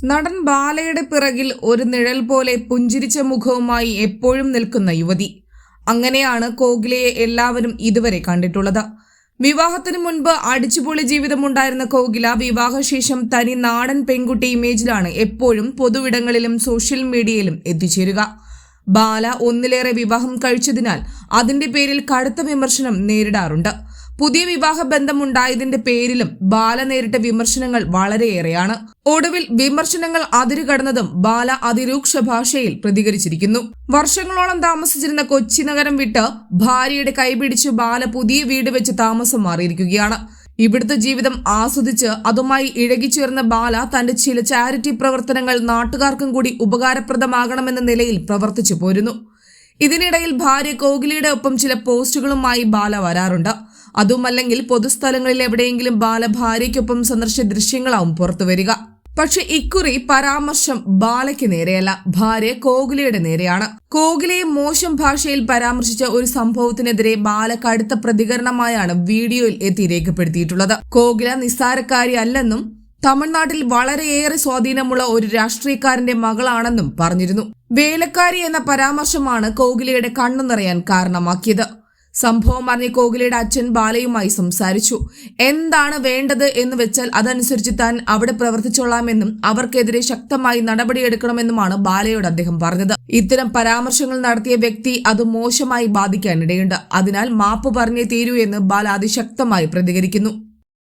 നടൻ ബാലയുടെ പിറകിൽ ഒരു നിഴൽ പോലെ പുഞ്ചിരിച്ച മുഖവുമായി എപ്പോഴും നിൽക്കുന്ന യുവതി. അങ്ങനെയാണ് കോകിലയെ എല്ലാവരും ഇതുവരെ കണ്ടിട്ടുള്ളത്. വിവാഹത്തിന് മുൻപ് അടിച്ചുപൊളി ജീവിതമുണ്ടായിരുന്ന കോകില വിവാഹശേഷം തനി നാടൻ പെൺകുട്ടി ഇമേജിലാണ് എപ്പോഴും പൊതുവിടങ്ങളിലും സോഷ്യൽ മീഡിയയിലും എത്തിച്ചേരുക. ബാല ഒന്നിലേറെ വിവാഹം കഴിച്ചതിനാൽ അതിന്റെ പേരിൽ കടുത്ത വിമർശനം നേരിടാറുണ്ട്. പുതിയ വിവാഹ ബന്ധമുണ്ടായതിന്റെ പേരിലും ബാല നേരിട്ട വിമർശനങ്ങൾ വളരെയേറെയാണ്. ഒടുവിൽ വിമർശനങ്ങൾ അതിരുകടന്നതും ബാല അതിരൂക്ഷ ഭാഷയിൽ പ്രതികരിച്ചിരിക്കുന്നു. വർഷങ്ങളോളം താമസിച്ചിരുന്ന കൊച്ചി നഗരം വിട്ട് ഭാര്യയുടെ കൈപിടിച്ച് ബാല പുതിയ വീട് വെച്ച് താമസം മാറിയിരിക്കുകയാണ്. ഇവിടുത്തെ ജീവിതം ആസ്വദിച്ച് അതുമായി ഇഴകിച്ചേർന്ന ബാല തന്റെ ചില ചാരിറ്റി പ്രവർത്തനങ്ങൾ നാട്ടുകാർക്കും കൂടി ഉപകാരപ്രദമാകണമെന്ന നിലയിൽ പ്രവർത്തിച്ചു പോരുന്നു. ഇതിനിടയിൽ ഭാര്യ കോകിലയുടെ ഒപ്പം ചില പോസ്റ്റുകളുമായി ബാല വരാറുണ്ട്. അതുമല്ലെങ്കിൽ പൊതുസ്ഥലങ്ങളിൽ എവിടെയെങ്കിലും ബാല ഭാര്യയ്ക്കൊപ്പം സന്ദർശിച്ച ദൃശ്യങ്ങളാവും പുറത്തുവരിക. പക്ഷെ ഇക്കുറി പരാമർശം ബാലയ്ക്ക് നേരെയല്ല, ഭാര്യ കോകിലയുടെ നേരെയാണ്. കോകിലയെ മോശം ഭാഷയിൽ പരാമർശിച്ച ഒരു സംഭവത്തിനെതിരെ ബാല കടുത്ത പ്രതികരണമായാണ് വീഡിയോയിൽ എത്തി രേഖപ്പെടുത്തിയിട്ടുള്ളത്. കോകില നിസ്സാരക്കാരിയല്ലെന്നും തമിഴ്നാട്ടിൽ വളരെയേറെ സ്വാധീനമുള്ള ഒരു രാഷ്ട്രീയക്കാരന്റെ മകളാണെന്നും പറഞ്ഞിരുന്നു. വേലക്കാരി എന്ന പരാമർശമാണ് കോകിലയുടെ കണ്ണു നിറയാൻ കാരണമാക്കിയത്. സംഭവം അറിഞ്ഞ കോകിലയുടെ അച്ഛൻ ബാലയുമായി സംസാരിച്ചു. എന്താണ് വേണ്ടത് എന്ന് വെച്ചാൽ അതനുസരിച്ച് താൻ അവിടെ പ്രവർത്തിച്ചോളാമെന്നും അവർക്കെതിരെ ശക്തമായി നടപടിയെടുക്കണമെന്നുമാണ് ബാലയോട് അദ്ദേഹം പറഞ്ഞത്. ഇത്തരം പരാമർശങ്ങൾ നടത്തിയ വ്യക്തി അത് മോശമായി ബാധിക്കാനിടയുണ്ട്. അതിനാൽ മാപ്പ് പറഞ്ഞേ തീരൂ എന്ന് ബാല അതിശക്തമായി പ്രതികരിക്കുന്നു.